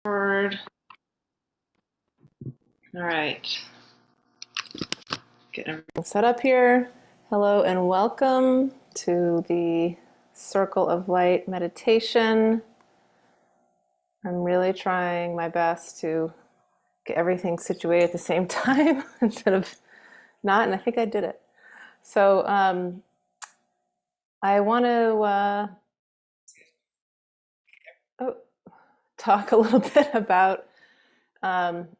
Forward. All right. Get everything set up here. Hello and welcome to the Circle of Light meditation. I'm really trying my best to get everything situated at the same time instead of not, and I think I did it. So I want to talk a little bit about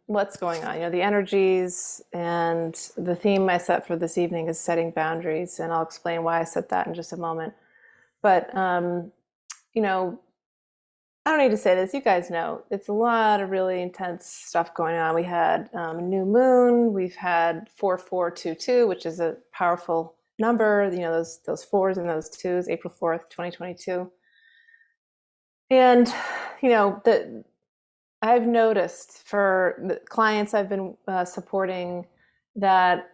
what's going on, the energies, and the theme I set for this evening is setting boundaries, and I'll explain why I set that in just a moment. But you know, I don't need to say this. You guys know it's a lot of really intense stuff going on. We had a new moon. We've had 4422, which is a powerful number. Those fours and those twos. April 4th, 2022. And the I've noticed for the clients I've been supporting that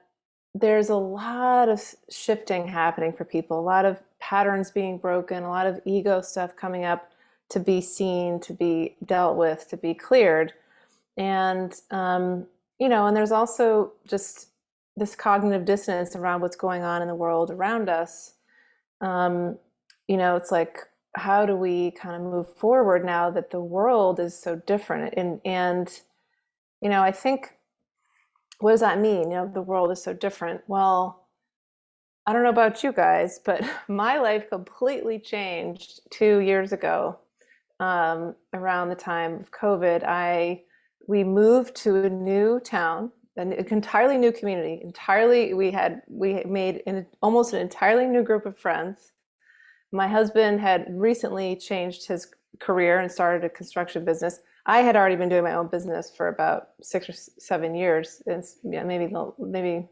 there's a lot of shifting happening for people, a lot of patterns being broken, a lot of ego stuff coming up to be seen, to be dealt with, to be cleared. And, and there's also just this cognitive dissonance around what's going on in the world around us. It's like, how do we kind of move forward now that the world is so different? And I think, what does that mean? The world is so different. Well, I don't know about you guys, but my life completely changed 2 years ago, around the time of COVID. We moved to a new town, an entirely new community. We made almost an entirely new group of friends. My husband had recently changed his career and started a construction business. I had already been doing my own business for about 6 or 7 years. It's maybe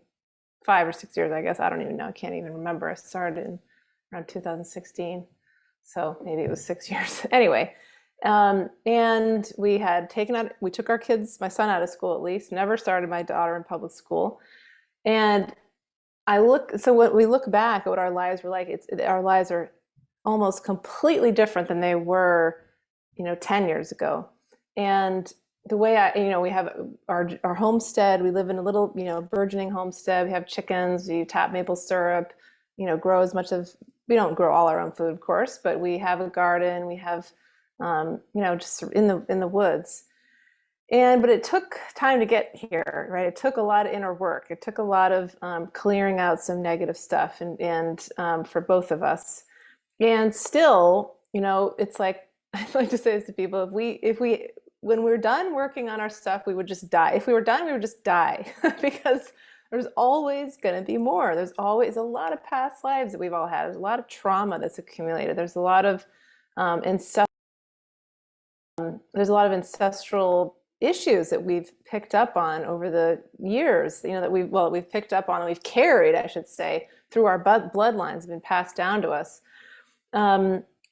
5 or 6 years, I guess. I don't even know. I can't even remember. I started in around 2016. So maybe it was 6 years. Anyway, and we took our kids, my son out of school at least, never started my daughter in public school. And so when we look back at what our lives were like, our lives are almost completely different than they were, 10 years ago. And the way we have our homestead, we live in a little, burgeoning homestead. We have chickens, we tap maple syrup, grow we don't grow all our own food, of course, but we have a garden, we have, just in the woods. But it took time to get here, right? It took a lot of inner work. It took a lot of clearing out some negative stuff, and for both of us. And still, it's like I like to say this to people: when we're done working on our stuff, we would just die. If we were done, we would just die because there's always going to be more. There's always a lot of past lives that we've all had. There's a lot of trauma that's accumulated. There's a lot of ancestral issues that we've picked up on over the years, that we've picked up on and we've carried, I should say, through our bloodlines, have been passed down to us.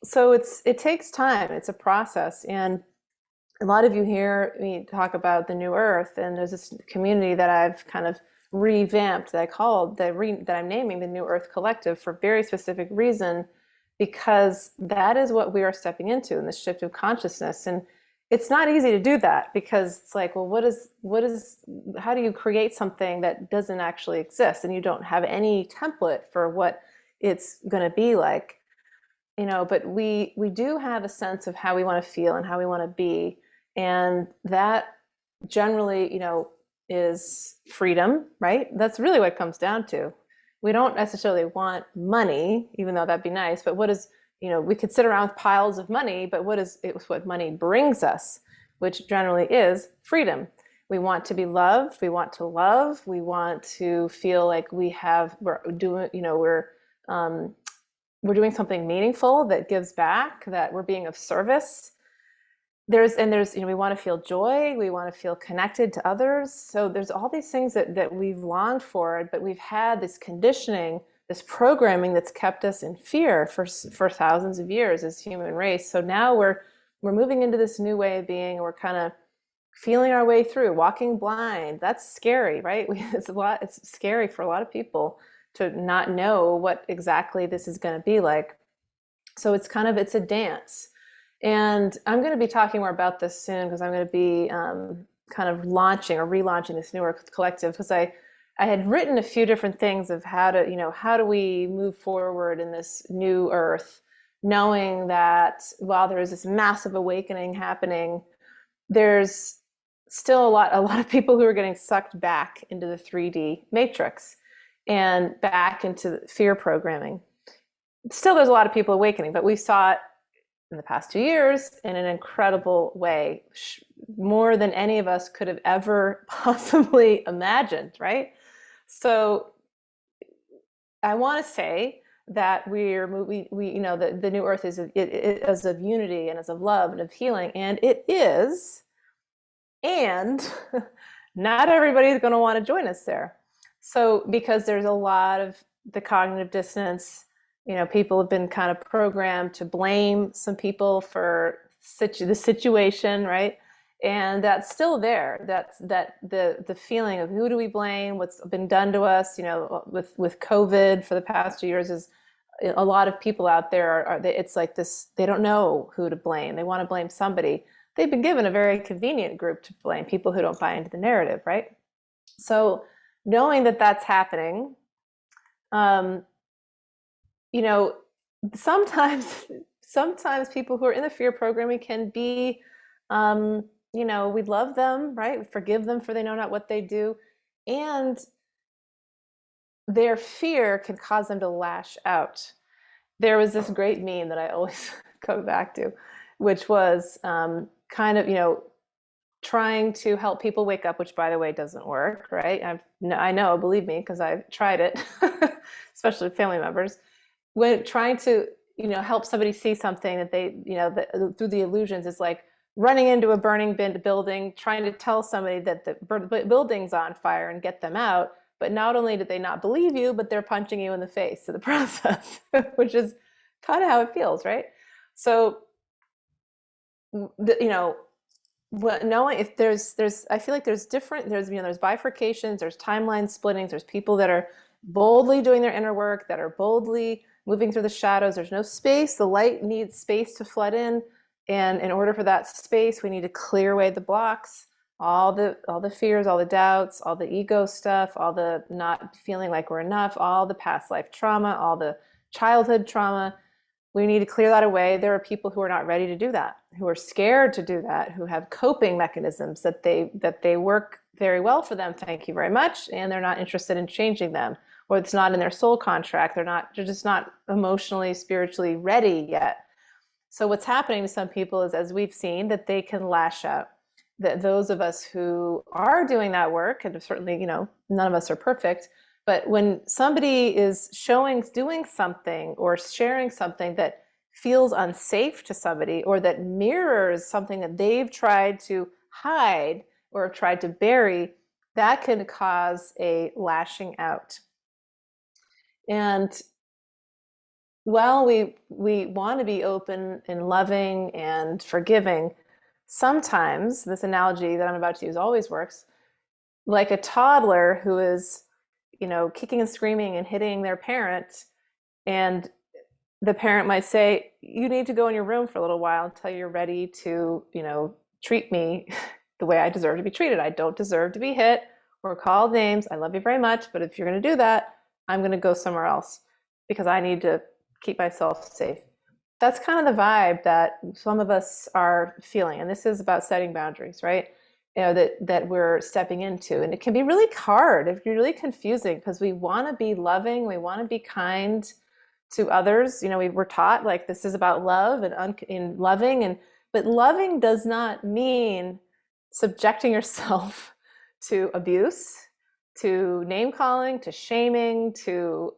So it takes time. It's a process. And a lot of you hear me talk about the new earth, and there's this community that I've kind of revamped that I'm naming the New Earth Collective for a very specific reason, because that is what we are stepping into in this shift of consciousness. And it's not easy to do that, because it's like, well, how do you create something that doesn't actually exist, and you don't have any template for what it's going to be like? But we do have a sense of how we want to feel and how we want to be. And that generally, is freedom, right? That's really what it comes down to. We don't necessarily want money, even though that'd be nice, but we could sit around with piles of money, but what money brings us, which generally is freedom. We want to be loved. We want to love. We want to feel like we're doing something meaningful that gives back, that we're being of service. We want to feel joy. We want to feel connected to others. So there's all these things that we've longed for, but we've had this conditioning, this programming that's kept us in fear for thousands of years as human race. So now we're moving into this new way of being, and we're kind of feeling our way through, walking blind. That's scary, right? It's scary for a lot of people to not know what exactly this is going to be like. So it's a dance. And I'm going to be talking more about this soon because I'm going to be kind of launching or relaunching this newer collective, because I had written a few different things of how to, how do we move forward in this new earth, knowing that while there is this massive awakening happening, there's still a lot of people who are getting sucked back into the 3D matrix and back into fear programming. Still, there's a lot of people awakening, but we saw it in the past 2 years in an incredible way, more than any of us could have ever possibly imagined, right? So I want to say that we the new earth is of unity and is of love and of healing, and it is, and not everybody's going to want to join us there. So because there's a lot of the cognitive dissonance, people have been kind of programmed to blame some people for the situation, right? And that's still there. That's the feeling of who do we blame? What's been done to us? With COVID for the past 2 years, is a lot of people out there it's like this. They don't know who to blame. They want to blame somebody. They've been given a very convenient group to blame, people who don't buy into the narrative, right? So knowing that that's happening, sometimes people who are in the fear programming can be, we love them, right? We forgive them for they know not what they do. And their fear can cause them to lash out. There was this great meme that I always come back to, which was kind of, trying to help people wake up, which by the way doesn't work, right? I know, believe me, because I've tried it, especially with family members. When trying to, help somebody see something that they, through the illusions, is like running into a burning building, trying to tell somebody that the building's on fire and get them out. But not only did they not believe you, but they're punching you in the face in the process, which is kind of how it feels, right? So, knowing if there's I feel like there's bifurcations, there's timeline splittings, there's people that are boldly doing their inner work, that are boldly moving through the shadows. There's no space. The light needs space to flood in, and in order for that space, we need to clear away the blocks, all the fears, all the doubts, all the ego stuff, all the not feeling like we're enough, all the past life trauma, all the childhood trauma. We need to clear that away. There are people who are not ready to do that, who are scared to do that, who have coping mechanisms that they work very well for them, thank you very much, and they're not interested in changing them, or it's not in their soul contract. They're just not emotionally, spiritually ready yet. So what's happening to some people is, as we've seen, that they can lash out. That those of us who are doing that work, and certainly, none of us are perfect, but when somebody is doing something or sharing something that feels unsafe to somebody, or that mirrors something that they've tried to hide or tried to bury, that can cause a lashing out. And while we want to be open and loving and forgiving, sometimes this analogy that I'm about to use always works, like a toddler who is kicking and screaming and hitting their parent, and the parent might say, you need to go in your room for a little while until you're ready to, treat me the way I deserve to be treated. I don't deserve to be hit or called names. I love you very much, but if you're going to do that, I'm going to go somewhere else because I need to keep myself safe. That's kind of the vibe that some of us are feeling. And this is about setting boundaries, right? That we're stepping into. And it can be really hard. It can be really confusing because we want to be loving. We want to be kind to others. We were taught like this is about love and loving. But loving does not mean subjecting yourself to abuse, to name calling, to shaming, to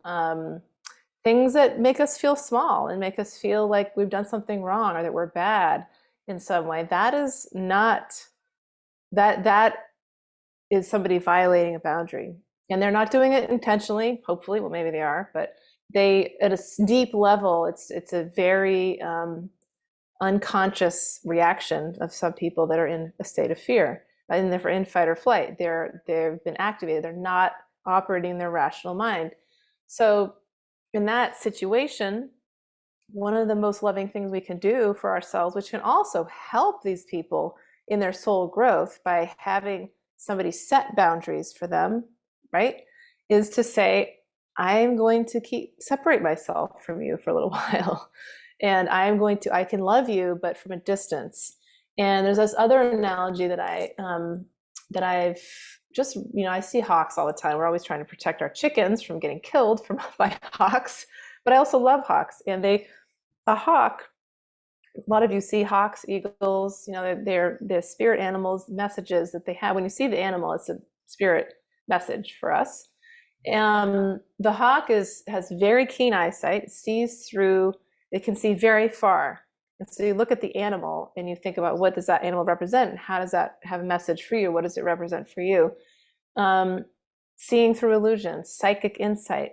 things that make us feel small and make us feel like we've done something wrong or that we're bad in some way. That is not... that is somebody violating a boundary, and they're not doing it intentionally, hopefully. Well, maybe they are, but they, at a deep level, it's a very unconscious reaction of some people that are in a state of fear, and they're in fight or flight. They've been activated. They're not operating their rational mind. So in that situation, one of the most loving things we can do for ourselves, which can also help these people in their soul growth by having somebody set boundaries for them, right? Is to say, I'm going to separate myself from you for a little while. And I can love you, but from a distance. And there's this other analogy that I've just, I see hawks all the time. We're always trying to protect our chickens from getting killed by hawks, but I also love hawks. And a hawk, a lot of you see hawks, eagles, they're the spirit animals, messages that they have. When you see the animal, it's a spirit message for us. The hawk has very keen eyesight, sees through, it can see very far. And so you look at the animal and you think about, what does that animal represent? And how does that have a message for you? What does it represent for you? Seeing through illusions, psychic insight.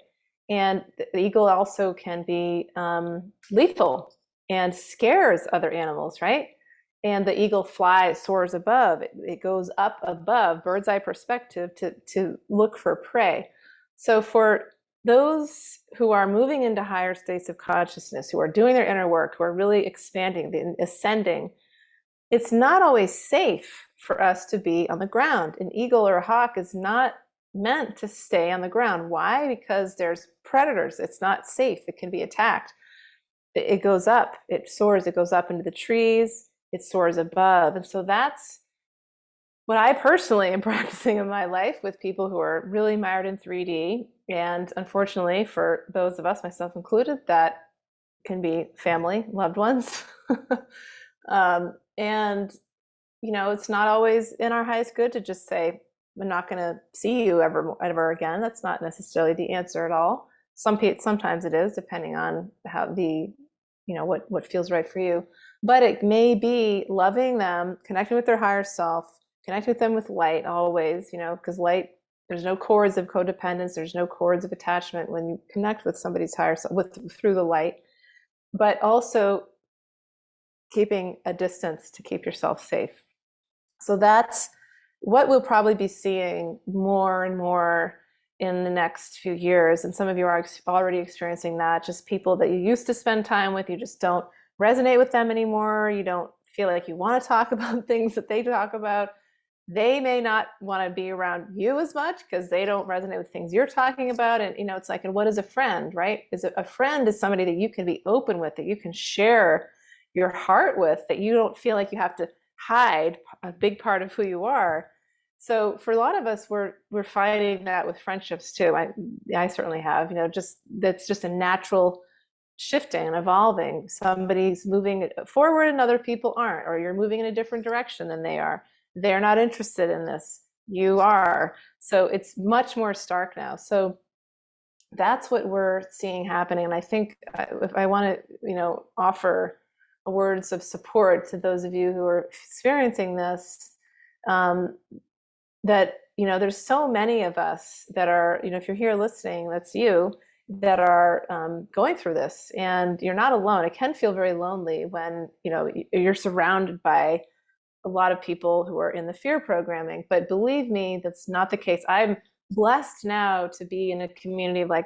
And the eagle also can be lethal and scares other animals, right? And the eagle soars above. It goes up above, bird's eye perspective, to look for prey. So for those who are moving into higher states of consciousness, who are doing their inner work, who are really expanding, ascending, it's not always safe for us to be on the ground. An eagle or a hawk is not meant to stay on the ground. Why? Because there's predators. It's not safe. It can be attacked. It goes up, it soars, it goes up into the trees, it soars above. And so that's what I personally am practicing in my life with people who are really mired in 3D. And unfortunately, for those of us, myself included, that can be family, loved ones. And, it's not always in our highest good to just say, I'm not going to see you ever again. That's not necessarily the answer at all. Sometimes it is, depending on how what feels right for you. But it may be loving them, connecting with their higher self, connecting with them with light always, because light, there's no cords of codependence, there's no cords of attachment when you connect with somebody's higher self through the light, but also keeping a distance to keep yourself safe. So that's what we'll probably be seeing more and more in the next few years. And some of you are already experiencing that, just people that you used to spend time with, you just don't resonate with them anymore. You don't feel like you want to talk about things that they talk about. They may not want to be around you as much because they don't resonate with things you're talking about. And, it's like, and what is a friend, right? A friend is somebody that you can be open with, that you can share your heart with, that you don't feel like you have to hide a big part of who you are. So for a lot of us, we're finding that with friendships too. I certainly have, that's just a natural shifting and evolving. Somebody's moving forward and other people aren't, or you're moving in a different direction than they are. They're not interested in this. You are. So it's much more stark now. So that's what we're seeing happening. And I think if I want to, offer words of support to those of you who are experiencing this, that, there's so many of us that are, if you're here listening, that's you, that are going through this, and you're not alone. It can feel very lonely when, you're surrounded by a lot of people who are in the fear programming, but believe me, that's not the case. I'm blessed now to be in a community of like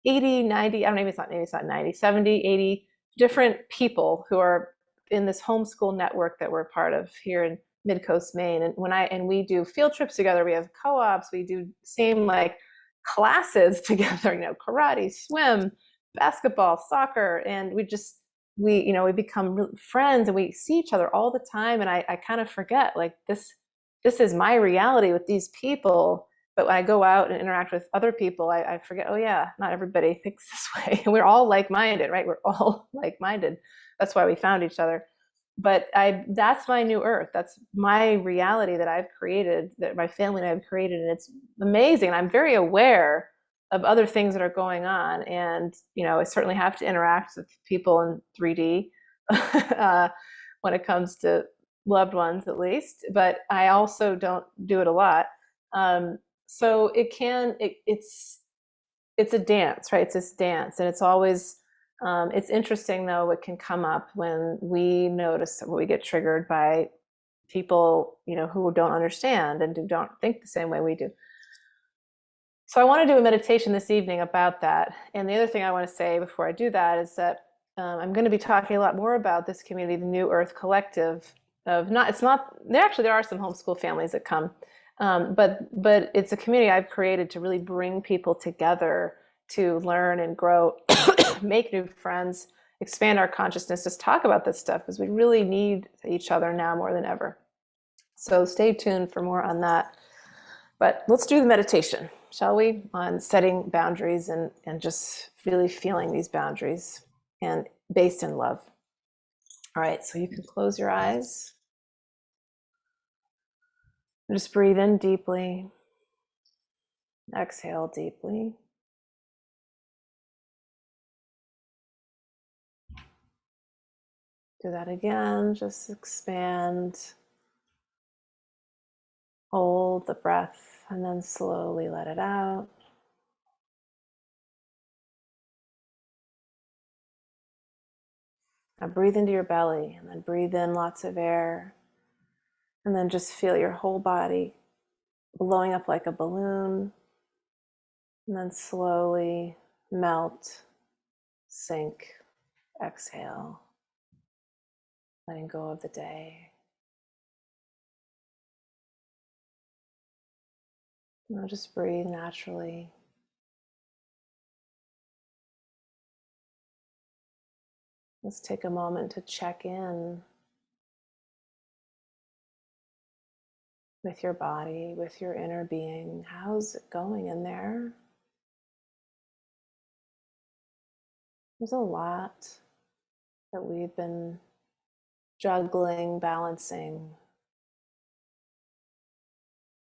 80, 90, I don't know, maybe it's not 90, 70, 80 different people who are in this homeschool network that we're part of here in Mid-Coast Maine. And we do field trips together, we have co-ops, we do same like classes together, karate, swim, basketball, soccer, and we become friends and we see each other all the time. And I kind of forget, like, this is my reality with these people. But when I go out and interact with other people, I forget, oh yeah, not everybody thinks this way. And we're all like-minded, right? We're all like-minded. That's why we found each other. But that's my new earth. That's my reality that I've created, that my family and I have created. And it's amazing. I'm very aware of other things that are going on. And, I certainly have to interact with people in 3D when it comes to loved ones, at least. But I also don't do it a lot. So it's a dance, right? It's this dance. And it's always, it's interesting though, what can come up when we notice that we get triggered by people, who don't understand and who don't think the same way we do. So I want to do a meditation this evening about that. And the other thing I want to say before I do that is that I'm going to be talking a lot more about this community, the New Earth Collective. There are some homeschool families that come, but it's a community I've created to really bring people together to learn and grow, make new friends, expand our consciousness, just talk about this stuff because we really need each other now more than ever. So stay tuned for more on that. But let's do the meditation, shall we? On setting boundaries and just really feeling these boundaries and based in love. All right, so you can close your eyes. Just breathe in deeply. Exhale deeply. Do that again. Just expand. Hold the breath and then slowly let it out. Now breathe into your belly and then breathe in lots of air. And then just feel your whole body blowing up like a balloon. And then slowly melt, sink, exhale, letting go of the day. Now just breathe naturally. Let's take a moment to check in with your body, with your inner being. How's it going in there? There's a lot that we've been juggling, balancing.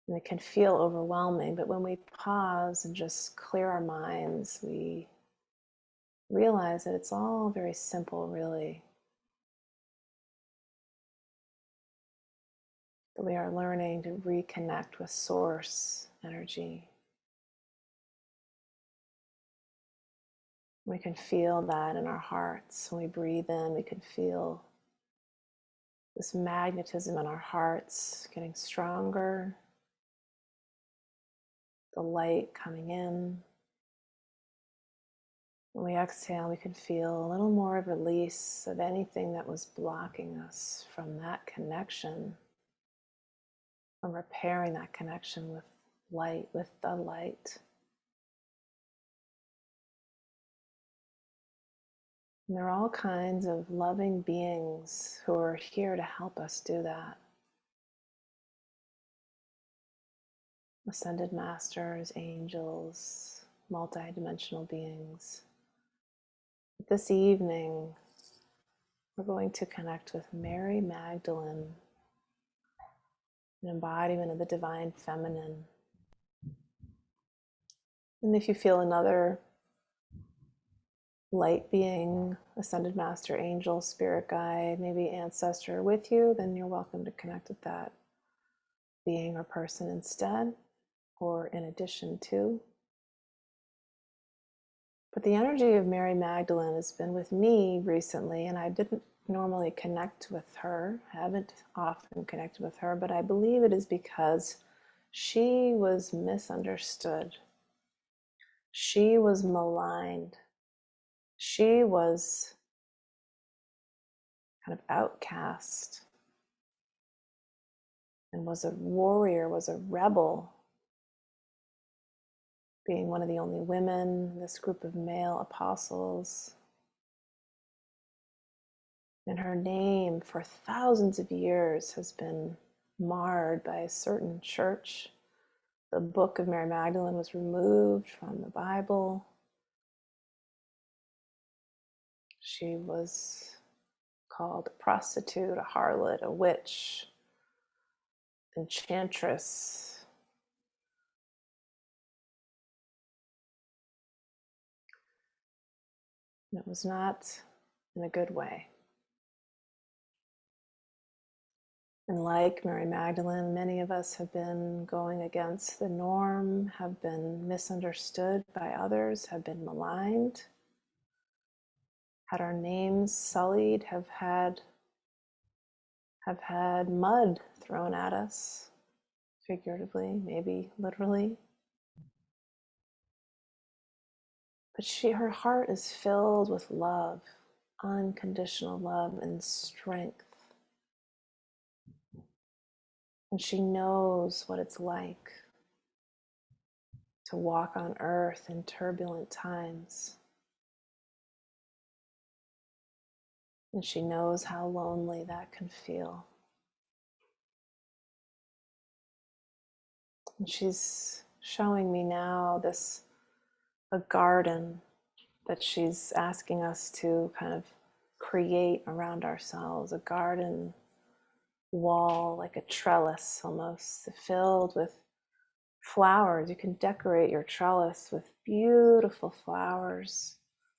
And it can feel overwhelming, but when we pause and just clear our minds, we realize that it's all very simple, really. That we are learning to reconnect with source energy. We can feel that in our hearts. When we breathe in, we can feel this magnetism in our hearts getting stronger, the light coming in. When we exhale, we can feel a little more of release of anything that was blocking us from that connection, from repairing that connection with light, with the light. And there are all kinds of loving beings who are here to help us do that. Ascended masters, angels, multidimensional beings. This evening, we're going to connect with Mary Magdalene, an embodiment of the divine feminine. And if you feel another light being, ascended master, angel, spirit guide, maybe ancestor with you, then you're welcome to connect with that being or person instead, or in addition to. But the energy of Mary Magdalene has been with me recently, and I didn't normally connect with her, haven't often connected with her, but I believe it is because she was misunderstood. She was maligned. She was kind of outcast and was a warrior, was a rebel, being one of the only women in this group of male apostles. And her name for thousands of years has been marred by a certain church. The book of Mary Magdalene was removed from the Bible. She was called a prostitute, a harlot, a witch, enchantress. And it was not in a good way. And like Mary Magdalene, many of us have been going against the norm, have been misunderstood by others, have been maligned, had our names sullied, have had mud thrown at us, figuratively, maybe literally. But her heart is filled with love. unconditional love and strength. And she knows what it's like to walk on earth in turbulent times. And she knows how lonely that can feel. And she's showing me now a garden that she's asking us to kind of create around ourselves, a garden wall, like a trellis almost, filled with flowers. You can decorate your trellis with beautiful flowers,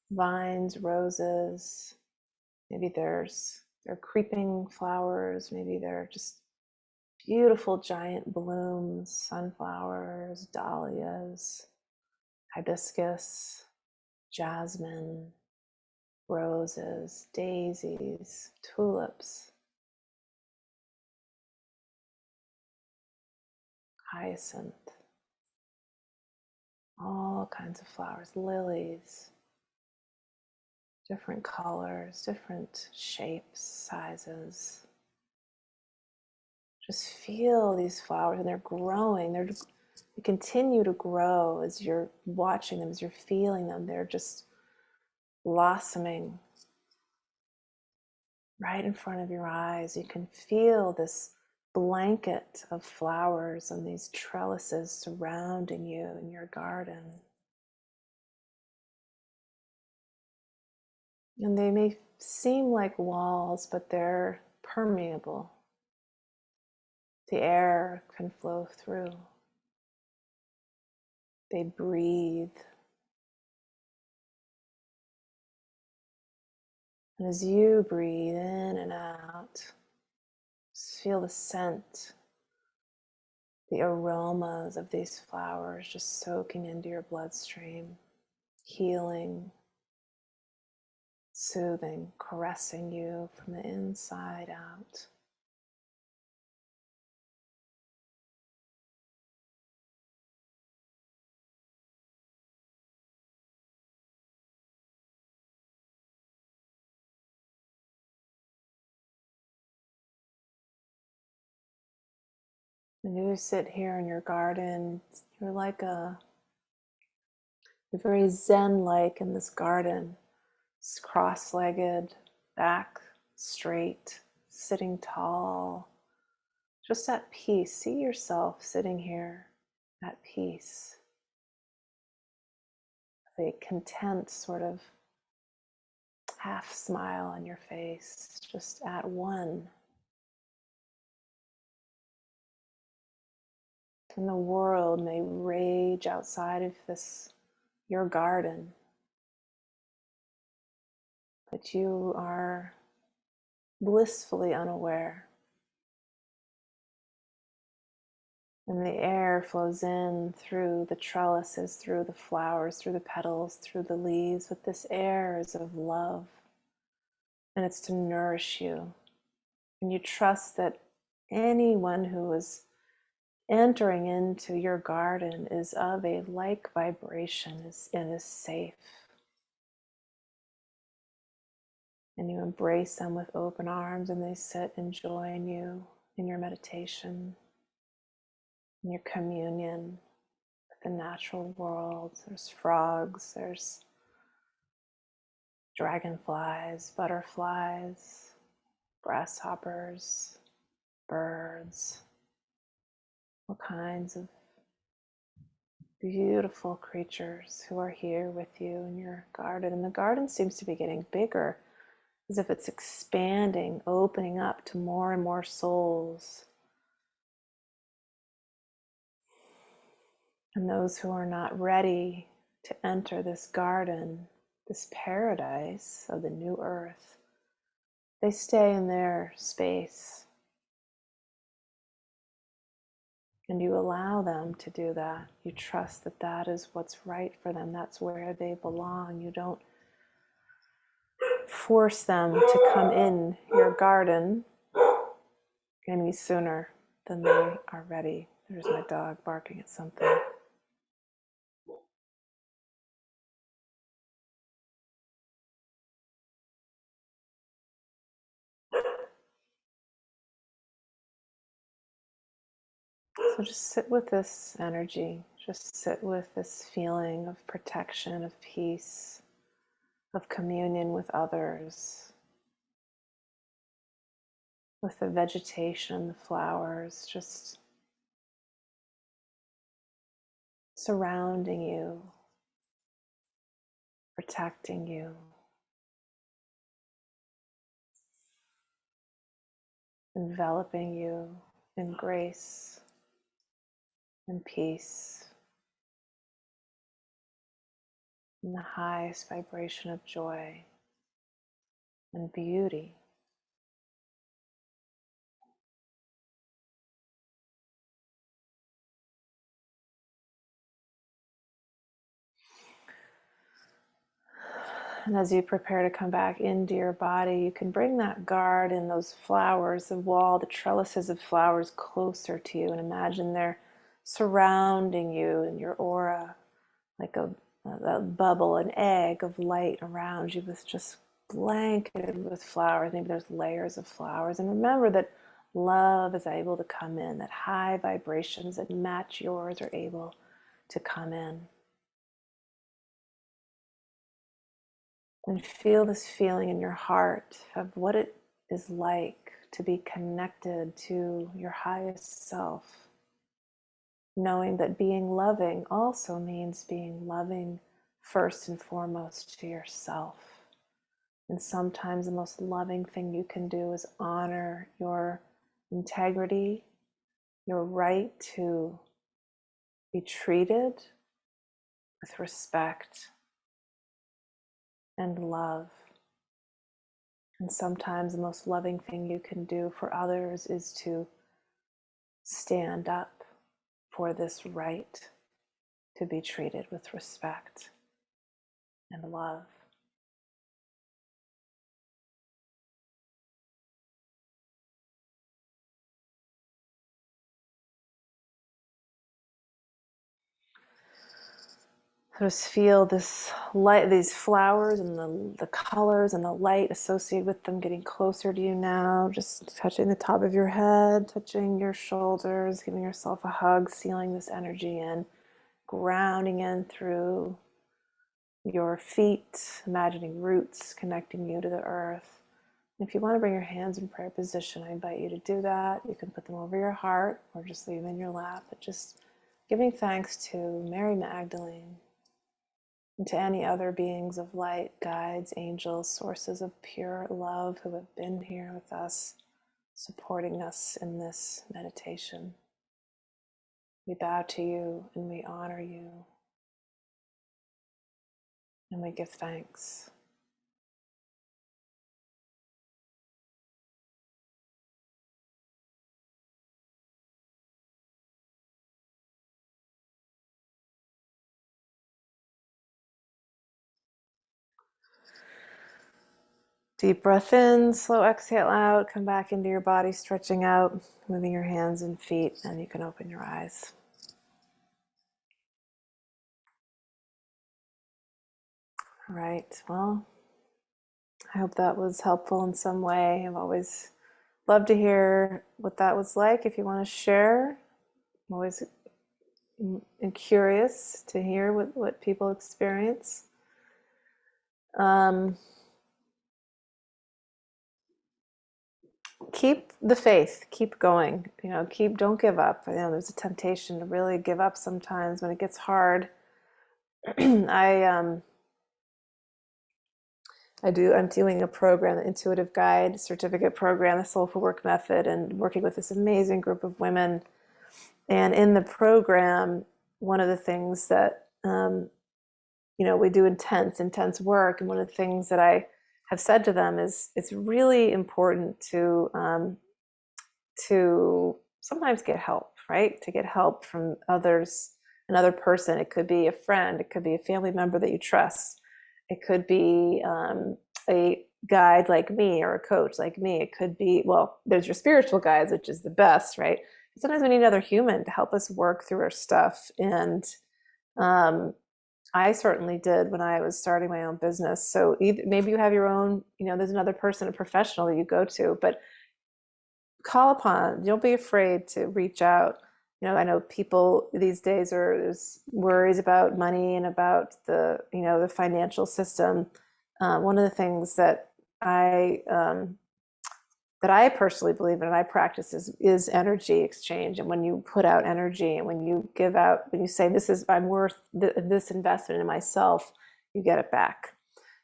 vines, roses. Maybe they're creeping flowers. Maybe they're just beautiful giant blooms, sunflowers, dahlias, hibiscus, jasmine, roses, daisies, tulips, hyacinth, all kinds of flowers, lilies, different colors, different shapes, sizes. Just feel these flowers, and they're growing. They continue to grow as you're watching them, as you're feeling them. They're just blossoming right in front of your eyes. You can feel this blanket of flowers and these trellises surrounding you in your garden. And they may seem like walls, but they're permeable. The air can flow through. They breathe. And as you breathe in and out, just feel the scent, the aromas of these flowers just soaking into your bloodstream, healing, soothing, caressing you from the inside out. When you sit here in your garden, you're you're very zen-like in this garden. It's cross-legged, back straight, sitting tall, just at peace. See yourself sitting here at peace, with a content sort of half smile on your face, just at one. And the world may rage outside of your garden, but you are blissfully unaware. And the air flows in through the trellises, through the flowers, through the petals, through the leaves, but this air is of love, and it's to nourish you. And you trust that anyone who is entering into your garden is of a like vibration and is safe. And you embrace them with open arms, and they sit and join you in your meditation, in your communion with the natural world. There's frogs, there's dragonflies, butterflies, grasshoppers, birds, all kinds of beautiful creatures who are here with you in your garden. And the garden seems to be getting bigger, as if it's expanding, opening up to more and more souls. And those who are not ready to enter this garden, this paradise of the new earth, they stay in their space. And you allow them to do that. You trust that that is what's right for them. That's where they belong. You don't force them to come in your garden any sooner than they are ready. There's my dog barking at something. So just sit with this energy. Just sit with this feeling of protection, of peace, of communion with others, with the vegetation, the flowers, just surrounding you, protecting you, enveloping you in grace and peace, in the highest vibration of joy and beauty. And as you prepare to come back into your body, you can bring that guard and those flowers, the wall, the trellises of flowers closer to you, and imagine they're surrounding you in your aura like a bubble, an egg of light around you, with just blanketed with flowers. Maybe there's layers of flowers. And remember that love is able to come in, that high vibrations that match yours are able to come in. And feel this feeling in your heart of what it is like to be connected to your highest self. Knowing that being loving also means being loving first and foremost to yourself. And sometimes the most loving thing you can do is honor your integrity, your right to be treated with respect and love. And sometimes the most loving thing you can do for others is to stand up for this right to be treated with respect and love. Just feel this light, these flowers and the colors and the light associated with them getting closer to you now. Just touching the top of your head, touching your shoulders, giving yourself a hug, sealing this energy in, grounding in through your feet, imagining roots connecting you to the earth. If you want to bring your hands in prayer position, I invite you to do that. You can put them over your heart or just leave them in your lap, but just giving thanks to Mary Magdalene, and to any other beings of light, guides, angels, sources of pure love who have been here with us, supporting us in this meditation. We bow to you and we honor you and we give thanks. Deep breath in, slow exhale out, come back into your body, stretching out, moving your hands and feet, and you can open your eyes. All right, well, I hope that was helpful in some way. I've always loved to hear what that was like. If you want to share, I'm always curious to hear what people experience. Keep the faith, keep going, don't give up. There's a temptation to really give up sometimes when it gets hard. I'm doing a program, the Intuitive Guide Certificate Program, the Soulful Work Method, and working with this amazing group of women. And in the program, one of the things that we do intense work, and one of the things that I have said to them is it's really important to sometimes get help, right? To get help from others, another person. It could be a friend, it could be a family member that you trust, it could be a guide like me or a coach like me. It could be, well, there's your spiritual guides, which is the best, right? Sometimes we need another human to help us work through our stuff. And I certainly did when I was starting my own business. So maybe you have your own, there's another person, a professional that you go to, but call upon, don't be afraid to reach out I know people these days there's worries about money and about the financial system. One of the things that I personally believe in and I practice is energy exchange. And when you put out energy and when you give out, when you say, I'm worth this investment in myself, you get it back.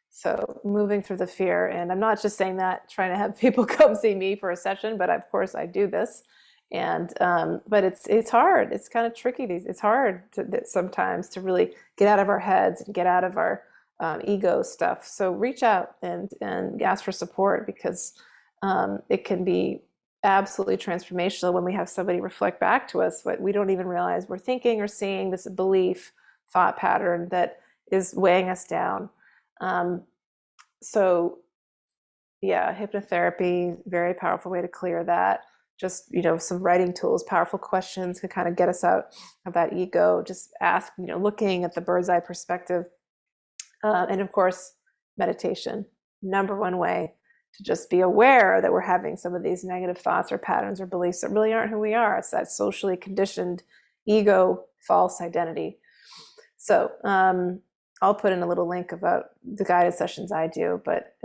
So moving through the fear, and I'm not just saying that, trying to have people come see me for a session, but of course I do this. And, but it's hard. It's kind of tricky. It's hard sometimes to really get out of our heads and get out of our ego stuff. So reach out and ask for support, because it can be absolutely transformational when we have somebody reflect back to us what we don't even realize we're thinking or seeing, this belief, thought pattern that is weighing us down. So yeah, hypnotherapy, very powerful way to clear that. Just, some writing tools, powerful questions can kind of get us out of that ego. Just ask, looking at the bird's eye perspective. And of course, meditation, number one way to just be aware that we're having some of these negative thoughts or patterns or beliefs that really aren't who we are. It's that socially conditioned ego, false identity. So I'll put in a little link about the guided sessions I do, but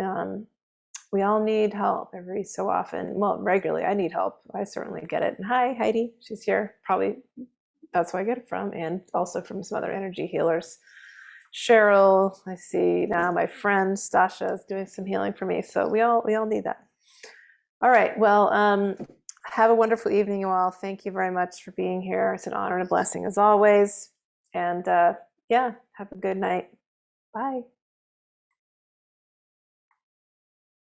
we all need help every so often. Well, regularly, I need help. I certainly get it. And hi, Heidi, she's here. Probably that's where I get it from, and also from some other energy healers. Cheryl, I see now my friend Stasha is doing some healing for me. So we all need that. All right. Well, have a wonderful evening, you all. Thank you very much for being here. It's an honor and a blessing as always. And yeah, have a good night. Bye.